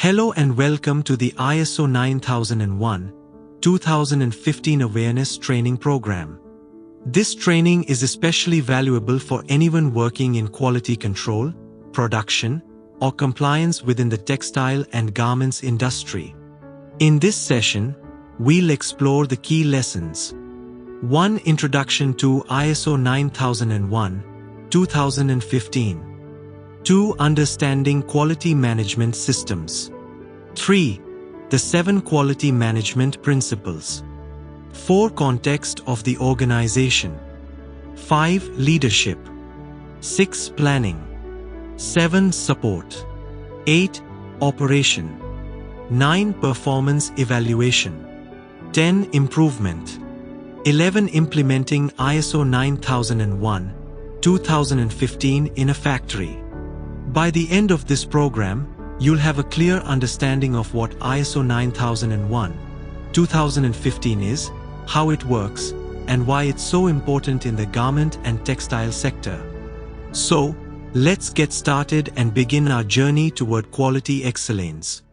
Hello and welcome to the ISO 9001-2015 Awareness Training Program. This training is especially valuable for anyone working in quality control, production, or compliance within the textile and garments industry. In this session, we'll explore the key lessons. 1. Introduction to ISO 9001-2015. 2. Understanding quality management systems. 3. The 7 quality management principles. 4. Context of the organization. 5. Leadership. 6. Planning. 7. Support. 8. Operation. 9. Performance evaluation. 10. Improvement. 11. Implementing ISO 9001-2015 in a factory. By the end of this program, you'll have a clear understanding of what ISO 9001-2015 is, how it works, and why it's so important in the garment and textile sector. So, let's get started and begin our journey toward quality excellence.